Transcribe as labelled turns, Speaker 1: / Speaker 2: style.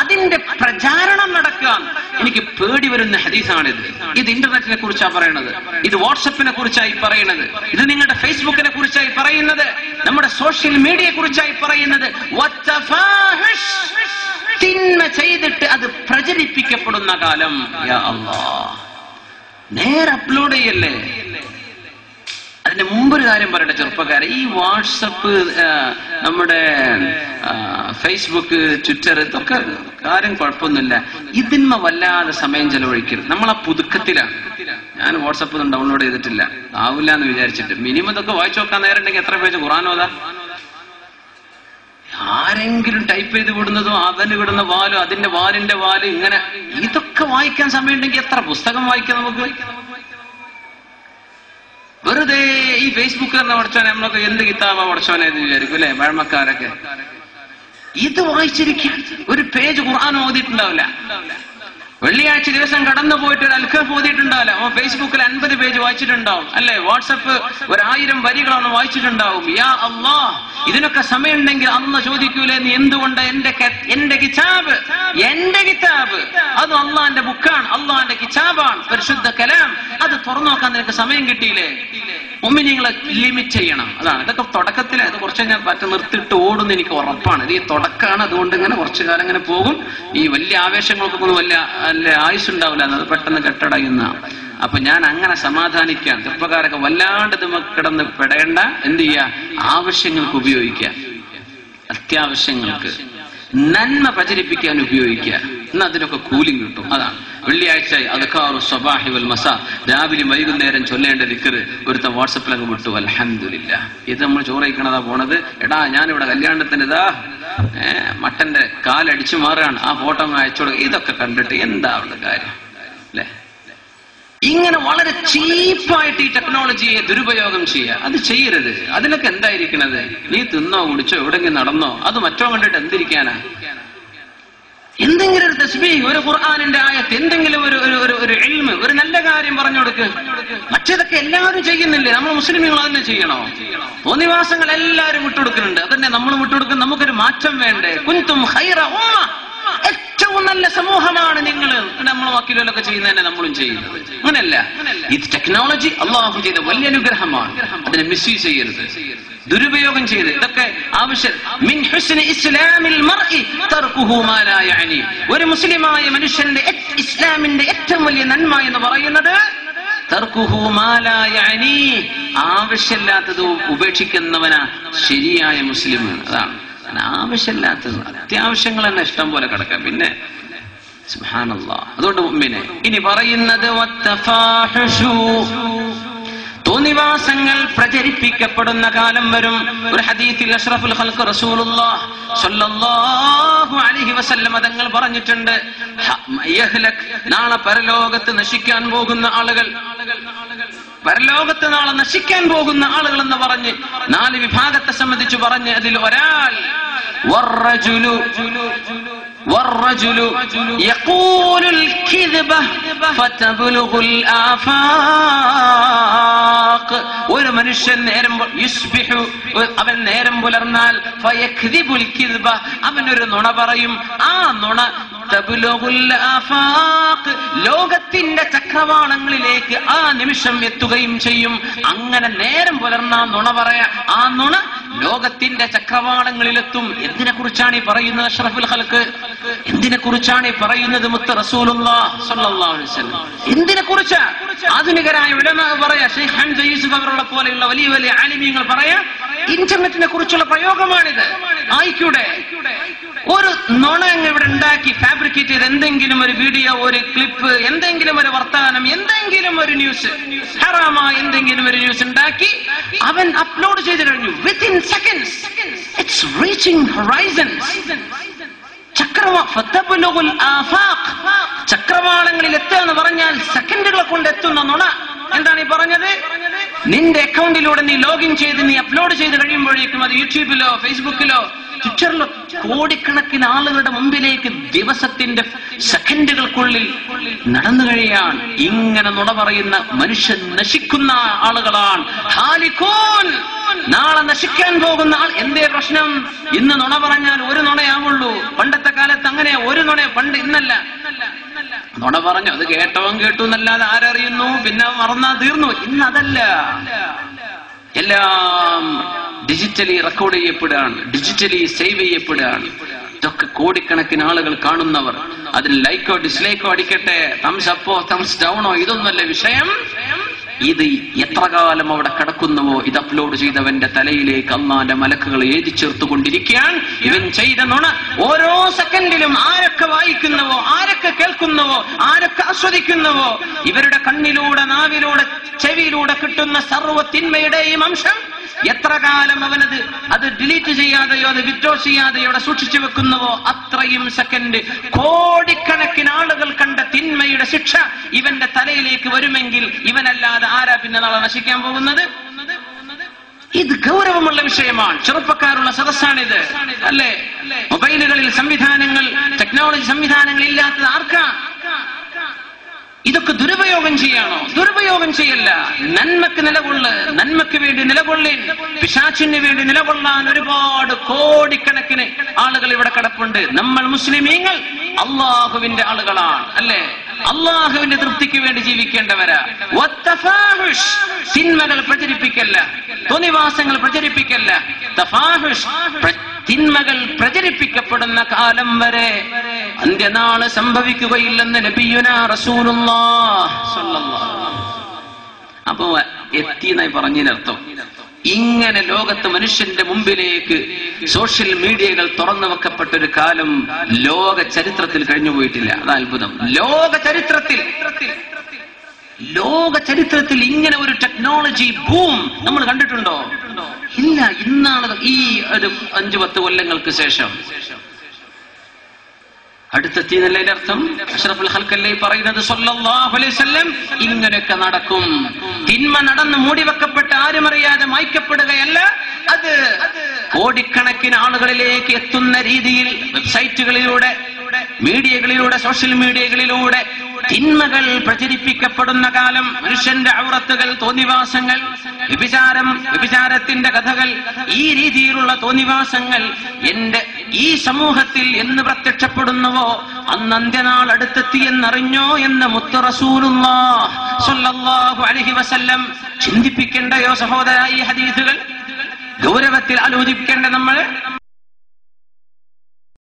Speaker 1: അതിന്റെ പ്രചാരണം നടക്കാൻ എനിക്ക് പേടി വരുന്ന ഹദീസാണിത്. ഇത് ഇന്റർനെറ്റിനെ കുറിച്ചാണ് പറയുന്നത്, ഇത് വാട്സപ്പിനെ കുറിച്ചായി പറയുന്നത്, ഇത് നിങ്ങളുടെ ഫേസ്ബുക്കിനെ കുറിച്ചായി പറയുന്നത്, നമ്മുടെ സോഷ്യൽ മീഡിയയെ കുറിച്ചായി പറയുന്നത്. തിന്മ ചെയ്തിട്ട് അത് പ്രചരിപ്പിക്കപ്പെടുന്ന കാലം. യാ അല്ലാഹ്, നേരെ അപ്ലോഡ് ചെയ്യല്ലേ. അതിന്റെ മുമ്പൊരു കാര്യം പറയട്ടെ ചെറുപ്പക്കാരെ, ഈ വാട്സപ്പ്, നമ്മുടെ ഫേസ്ബുക്ക്, ട്വിറ്റർ, ഇതൊക്കെ കാര്യം കുഴപ്പമൊന്നുമില്ല. ഇതിന്മ വല്ലാതെ സമയം ചെലവഴിക്കരുത്. നമ്മൾ ആ പുതുക്കത്തിലാണ്. ഞാൻ വാട്സപ്പ് ഡൗൺലോഡ് ചെയ്തിട്ടില്ല, ആവില്ല എന്ന് വിചാരിച്ചിട്ട് മിനിമം ഇതൊക്കെ വായിച്ചു നോക്കാൻ നേരം ഉണ്ടെങ്കിൽ എത്ര പേജ് ഖുർആനോതാ? ആരെങ്കിലും ടൈപ്പ് ചെയ്ത് വിടുന്നതും അവന് വിടുന്ന വാലും അതിന്റെ വാലിന്റെ വാല് ഇങ്ങനെ, ഇതൊക്കെ വായിക്കാൻ സമയം ഉണ്ടെങ്കിൽ എത്ര പുസ്തകം വായിക്കാം നമുക്ക്? വെറുതെ ഈ ഫേസ്ബുക്ക് തന്നെ പഠിച്ചോനെ, നമ്മളൊക്കെ എന്ത് കിതാബാ പഠിച്ചോനെ എന്ന് വിചാരിക്കും അല്ലെ പഴമക്കാരൊക്കെ. ഇത് വായിച്ചിരിക്കാൻ ഒരു പേജ് ഖുർആൻ ഓതിയിട്ടുണ്ടാവില്ല. വെള്ളിയാഴ്ച ദിവസം കടന്നു പോയിട്ട് ഒരു അൽഖഫ് ഓതിയിട്ടുണ്ടാവില്ല. അവൻ ഫേസ്ബുക്കിൽ 50 പേജ് വായിച്ചിട്ടുണ്ടാവും അല്ലെ. വാട്സപ്പ് 1000 വരികളാണ് വായിച്ചിട്ടുണ്ടാവും. യാ അല്ലാഹ്, ഇതിനൊക്കെ സമയം ഉണ്ടെങ്കിൽ അന്ന് ചോദിക്കൂലേ, നീ എന്തുകൊണ്ട് എന്റെ കിതാബ് അത് അള്ളാന്റെ ബുക്കാണ്, അള്ളാന്റെ കിതാബാണ്, പരിശുദ്ധ കലാം, അത് തുറന്നു നോക്കാൻ നിനക്ക് സമയം കിട്ടിയില്ലേ? മുഅ്മിനീങ്ങളെ ലിമിറ്റ് ചെയ്യണം. അതാണ്. ഇതൊക്കെ തുടക്കത്തിൽ അത് കുറച്ച് ഞാൻ നിർത്തിയിട്ട് ഓടുന്ന എനിക്ക് ഉറപ്പാണ്. ഇത് ഈ തുടക്കമാണ്, അതുകൊണ്ട് ഇങ്ങനെ കുറച്ചു കാലം ഇങ്ങനെ പോകും. ഈ വലിയ ആവേശങ്ങൾക്കൊന്നും വലിയ ആയുസ്സുണ്ടാവില്ല, അത് പെട്ടെന്ന് കെട്ടടയുന്ന. അപ്പൊ ഞാൻ അങ്ങനെ സമാധാനിക്കാൻ, ചെറുപ്പക്കാരൊക്കെ വല്ലാണ്ട് കിടന്ന് പെടേണ്ട. എന്ത് ചെയ്യാ? ആവശ്യങ്ങൾക്ക് ഉപയോഗിക്കുക, അത്യാവശ്യങ്ങൾക്ക് നന്മ പ്രചരിപ്പിക്കാൻ ഉപയോഗിക്കുക. ഇന്ന് അതിനൊക്കെ കൂലിംഗ് കിട്ടും. അതാണ് വെള്ളിയാഴ്ച അദ്കാറു സ്വബാഹി വൽ മസാ, രാവിലെ വൈകുന്നേരം ചൊല്ലേണ്ട ദിക്റ് ഒരുത്തൻ വാട്സപ്പിൽ അങ്ങ് വിട്ടു. അൽഹംദുലില്ലാഹ്. ഇത് നമ്മൾ ചോറ് കഴിക്കണതാ പോണത്. എടാ, ഞാനിവിടെ കല്യാണത്തിന് ഇതാ മട്ടന്റെ കാലടിച്ചു മാറുകയാണ്, ആ ഫോട്ടോ അയച്ചോട്. ഇതൊക്കെ കണ്ടിട്ട് എന്താ അവളുടെ കാര്യം അല്ലെ? ഇങ്ങനെ വളരെ ചീപ്പായിട്ട് ഈ ടെക്നോളജിയെ ദുരുപയോഗം ചെയ്യുക, അത് ചെയ്യരുത്. അതിനൊക്കെ എന്തായിരിക്കണത്? നീ തിന്നോ കുടിച്ചോ എവിടെങ്കിലും നടന്നോ, അത് മറ്റോ കണ്ടിട്ട് എന്തിരിക്കാനാ? എന്തെങ്കിലും ഒരു തസ്ബീഹ്, ഒരു ഖുർആനിന്റെ ആയത്ത്, എന്തെങ്കിലും ഒരു ഇൽമ്, ഒരു നല്ല കാര്യം പറഞ്ഞു കൊടുക്ക്. മറ്റേതൊക്കെ എല്ലാവരും ചെയ്യുന്നില്ലേ? നമ്മൾ മുസ്ലിമുകൾ തന്നെ ചെയ്യണോ? തോന്നിവാസങ്ങൾ എല്ലാവരും വിട്ടുകൊടുക്കുന്നുണ്ട്, അതന്നെ നമ്മൾ വിട്ടുകൊടുക്കും. നമുക്കൊരു മാറ്റം വേണ്ടേ? കുൻതും ഖൈറ ഉമ്മ, ഏറ്റവും നല്ല സമൂഹമാണ് നിങ്ങൾ. നമ്മൾ വക്കീലൊക്കെ ചെയ്യുന്നതന്നെ നമ്മളും ചെയ്യുന്നത്. അങ്ങനെയല്ല. ഇത് ടെക്നോളജി അള്ളാഹു ചെയ്ത വലിയ അനുഗ്രഹമാണ്. അതിനെ മിസ്യൂസ് ചെയ്യരുത്, ദുരുപയോഗം ചെയ്ത്. ഇതൊക്കെ ആവശ്യം. മിൻ ഹുസ്നി ഇസ്ലാമിൽ മർഇ തർകുഹു മാ ലാ യഅനി. ഒരു മുസ്ലിമായ മനുഷ്യന്റെ ഇസ്ലാമിന്റെ ഏറ്റവും വലിയ നന്മ എന്ന് പറയുന്നത് തർകുഹു മാ ലാ യഅനി, ആവശ്യമില്ലാത്തത് ഉപേക്ഷിക്കുന്നവനാ ശരിയായ മുസ്ലിം. അതാണ്. ആവശ്യമില്ലാത്തത്, അത്യാവശ്യങ്ങൾ തന്നെ ഇഷ്ടം പോലെ കിടക്കാം. പിന്നെ സുബ്ഹാനല്ലാഹ്. അതുകൊണ്ട് മുഅ്മിനെ ഇനി പറയുന്നത് തോന്നിവാസങ്ങൾ പ്രചരിപ്പിക്കപ്പെടുന്ന കാലം വരും. ഒരു ഹദീസിൽ അഷ്റഫുൽ ഖൽഖ് റസൂലുള്ളാഹ് സ്വല്ലല്ലാഹു അലൈഹി വസല്ലം തങ്ങൾ പറഞ്ഞിട്ടുണ്ട്, യഹ്ലക്, നാളെ പരലോകത്ത് നശിക്കാൻ പോകുന്ന ആളുകൾ, പരലോകത്ത് നാളെ നശിക്കാൻ പോകുന്ന ആളുകൾ എന്ന് പറഞ്ഞ് 4 വിഭാഗത്തെ സംബന്ധിച്ച് പറഞ്ഞ് അതിൽ ഒരാൾ والرجل يقول الكذبة فتبلغ الآفاق. ഒരു മനുഷ്യൻ അവൻ നേരം പുലർന്നാൽ ഫയക്ദിബുൽ കിദ്ബ, അവനൊരു നുണ പറയും. ആ നുണ തബ്ലുഗുൽ ആഫാഖ്, ലോകത്തിന്റെ ചക്രവാളങ്ങളിലേക്ക് ആ നിമിഷം എത്തുകയും ചെയ്യും. അങ്ങനെ നേരം പുലർന്നാ നുണ പറയാ, ആ നുണ ലോകത്തിന്റെ ചക്രവാളങ്ങളിലെത്തും. എന്തിനെ കുറിച്ചാണ് ഈ പറയുന്നത്? അഷ്റഫുൽ ഖൽഖ് എന്തിനെ കുറിച്ചാണ് ഈ പറയുന്നത്? മുത്ത് റസൂലുള്ളാഹി സ്വല്ലല്ലാഹു അലൈഹി വസല്ലം എന്തിനെ കുറിച്ചാ? ആധുനികരായ ഉലമാ പറയാ, ഷെയ്ഖ് ഹംസ യൂസുഫ് അവരുടെ പോലെയുള്ള വലിയ വലിയ ആലിമീങ്ങൾ പറയാ, ഇന്റർനെറ്റിനെ കുറിച്ചുള്ള പ്രയോഗമാണിത്. ആയിക്കൂടെ ഒരു നുണ ഇവിടെ ഉണ്ടാക്കി ഫാബ്രിക്കേറ്റ് ചെയ്ത് എന്തെങ്കിലും ഒരു വീഡിയോ, ഒരു ക്ലിപ്പ്, എന്തെങ്കിലും ഒരു വർത്തമാനം, എന്തെങ്കിലും ഒരു ന്യൂസ്, ഹറാമായ എന്തെങ്കിലും ഒരു ന്യൂസ് ഉണ്ടാക്കി അവൻ അപ്ലോഡ് ചെയ്ത് കഴിഞ്ഞു. Within seconds it's reaching horizons. ചക്രവാളങ്ങളിൽ എത്തുക എന്ന് പറഞ്ഞാൽ സെക്കൻഡുകളെ കൊണ്ട് എത്തുന്ന നുണ. എന്താണ് ഈ പറഞ്ഞത്? നിന്റെ അക്കൗണ്ടിലൂടെ നീ ലോഗിൻ ചെയ്ത് നീ അപ്ലോഡ് ചെയ്ത് കഴിയുമ്പോഴേക്കും അത് യൂട്യൂബിലോ ഫേസ്ബുക്കിലോ ട്വിറ്ററിലോ കോടിക്കണക്കിന് ആളുകളുടെ മുമ്പിലേക്ക് ദിവസത്തിന്റെ സെക്കൻഡുകൾക്കുള്ളിൽ നടന്നു കഴിയാൻ. ഇങ്ങനെ നുണ പറയുന്ന മനുഷ്യൻ നശിക്കുന്ന ആളുകളാണ്. നാളെ നശിക്കാൻ പോകുന്ന ആൾ. എന്തേ പ്രശ്നം? ഇന്ന് നുണ പറഞ്ഞാൽ ഒരു നുണയാവുള്ളൂ. പണ്ടത്തെ കാലത്ത് അങ്ങനെ ഒരു നുണ, പണ്ട് ഇന്നല്ല. നുണ പറഞ്ഞു, അത് കേട്ടവൻ കേട്ടു എന്നല്ലാതെ ആരറിയുന്നു, പിന്നെ മറന്നാ തീർന്നു. ഇന്നതല്ല, എല്ലാം ഡിജിറ്റലി റെക്കോർഡ് ചെയ്യപ്പെടുകയാണ്, ഡിജിറ്റലി സേവ് ചെയ്യപ്പെടുകയാണ്. ഇതൊക്കെ കോടിക്കണക്കിന് ആളുകൾ കാണുന്നവർ. അതിൽ ലൈക്കോ ഡിസ്ലൈക്കോ അടിക്കട്ടെ, തംസ് അപ്പോ തംസ് ഡൗണോ, ഇതൊന്നുമല്ല വിഷയം. ഇത് എത്ര കാലം അവിടെ കിടക്കുന്നുവോ ഇത് അപ്ലോഡ് ചെയ്തവന്റെ തലയിലേക്ക് അള്ളാന്റെ മലക്കുകൾ എഴുതി ചേർത്തുകൊണ്ടിരിക്കുകയാണ്. ഇവൻ ചെയ്ത നുണ ഓരോ സെക്കൻഡിലും ആരൊക്കെ വായിക്കുന്നുവോ, ആരൊക്കെ കേൾക്കുന്നുവോ, ആരൊക്കെ ആസ്വദിക്കുന്നുവോ, ഇവരുടെ കണ്ണിലൂടെ, നാവിലൂടെ, ചെവിയിലൂടെ കിട്ടുന്ന സർവ്വ തിന്മയുടെയും അംശം എത്ര കാലം അത് ഡിലീറ്റ് ചെയ്യാതെയോ അത് വിഡ്രോ ചെയ്യാതെയോ സൂക്ഷിച്ചു വെക്കുന്നുവോ അത്രയും സെക്കൻഡ് കോടിക്കണക്കിന് ആളുകൾ കണ്ട തിന്മയുടെ ശിക്ഷ ഇവന്റെ തലയിലേക്ക് വരുമെങ്കിൽ ഇവനല്ലാതെ ആരാ പിന്നെ നാളെ നശിക്കാൻ പോകുന്നത്? ഇത് ഗൗരവമുള്ള വിഷയമാണ്. ചെറുപ്പക്കാരുള്ള സദസ്സാണിത്, അല്ലേ? മൊബൈലുകളിൽ സംവിധാനങ്ങൾ, ടെക്നോളജി സംവിധാനങ്ങൾ ഇല്ലാത്തത് ആർക്കാ? ഇതൊക്കെ ദുരുപയോഗം ചെയ്യാണോ? ദുരുപയോഗം ചെയ്യല്ല. നന്മക്ക് നിലകൊള്ള്, നന്മയ്ക്ക് വേണ്ടി നിലകൊള്ളേൻ. പിശാചിന് വേണ്ടി നിലകൊള്ളാൻ ഒരുപാട് കോടിക്കണക്കിന് ആളുകൾ ഇവിടെ കിടപ്പുണ്ട്. നമ്മൾ മുസ്ലിമീങ്ങൾ അള്ളാഹുവിന്റെ ആളുകളാണ്, അല്ലേ? അള്ളാഹുവിന്റെ തൃപ്തിക്ക് വേണ്ടി ജീവിക്കേണ്ടവരാ. തിന്മകൾ പ്രചരിപ്പിക്കല്ല, തോന്നിവാസങ്ങൾ പ്രചരിപ്പിക്കല്ല. തിന്മകൾ പ്രചരിപ്പിക്കപ്പെടുന്ന കാലം വരെ അന്ത്യനാള് സംഭവിക്കുകയില്ലെന്ന് നബിയുനാ റസൂലുള്ളാഹ് സ്വല്ലല്ലാഹു അലൈഹി വസല്ലം. അപ്പൊ എത്തിയെന്നായി പറഞ്ഞതിനർത്ഥം ഇങ്ങനെ ലോകത്ത് മനുഷ്യന്റെ മുമ്പിലേക്ക് സോഷ്യൽ മീഡിയകൾ തുറന്നു വെക്കപ്പെട്ട ഒരു കാലം ലോക ചരിത്രത്തിൽ കഴിഞ്ഞുപോയിട്ടില്ല. അത് അത്ഭുതം. ലോക ചരിത്രത്തിൽ ഇങ്ങനെ ഒരു ടെക്നോളജി ബൂം നമ്മൾ കണ്ടിട്ടുണ്ടോ? ഇല്ല. ഇന്നാണ് ഈ ഒരു 5-10 കൊല്ലങ്ങൾക്ക് ശേഷം അടുത്തെത്തിയെന്നല്ലേ അർത്ഥം? അഷ്റഫുൽ ഖൽഖല്ലേ പറയുന്നത് സല്ലല്ലാഹു അലൈഹി വസല്ലം. ഇങ്ങനെയൊക്കെ നടക്കും. തിന്മ നടന്ന് മൂടിവെക്കപ്പെട്ട് ആരും അറിയാതെ മായ്ക്കപ്പെടുകയല്ല, അത് കോടിക്കണക്കിന് ആളുകളിലേക്ക് എത്തുന്ന രീതിയിൽ വെബ്സൈറ്റുകളിലൂടെ, മീഡിയകളിലൂടെ, സോഷ്യൽ മീഡിയകളിലൂടെ തിന്മകൾ പ്രചരിപ്പിക്കപ്പെടുന്ന കാലം. മനുഷ്യന്റെ ഔറത്തുകൾ, തോന്നിവാസങ്ങൾ, വ്യഭിചാരത്തിന്റെ കഥകൾ, ഈ രീതിയിലുള്ള തോന്നിവാസങ്ങൾ ഈ സമൂഹത്തിൽ എന്ന് പ്രത്യക്ഷപ്പെടുന്നുവോ അന്ന് അന്ത്യനാൾ അടുത്തെത്തിയെന്നറിഞ്ഞോ എന്ന് മുത്ത് റസൂലുള്ളാഹ് സ്വല്ലല്ലാഹു അലൈഹി വസല്ലം. ചിന്തിപ്പിക്കേണ്ടയോ സഹോദരാ ഈ ഹദീസുകൾ? ഗൗരവത്തിൽ ആലോചിക്കേണ്ട നമ്മൾ.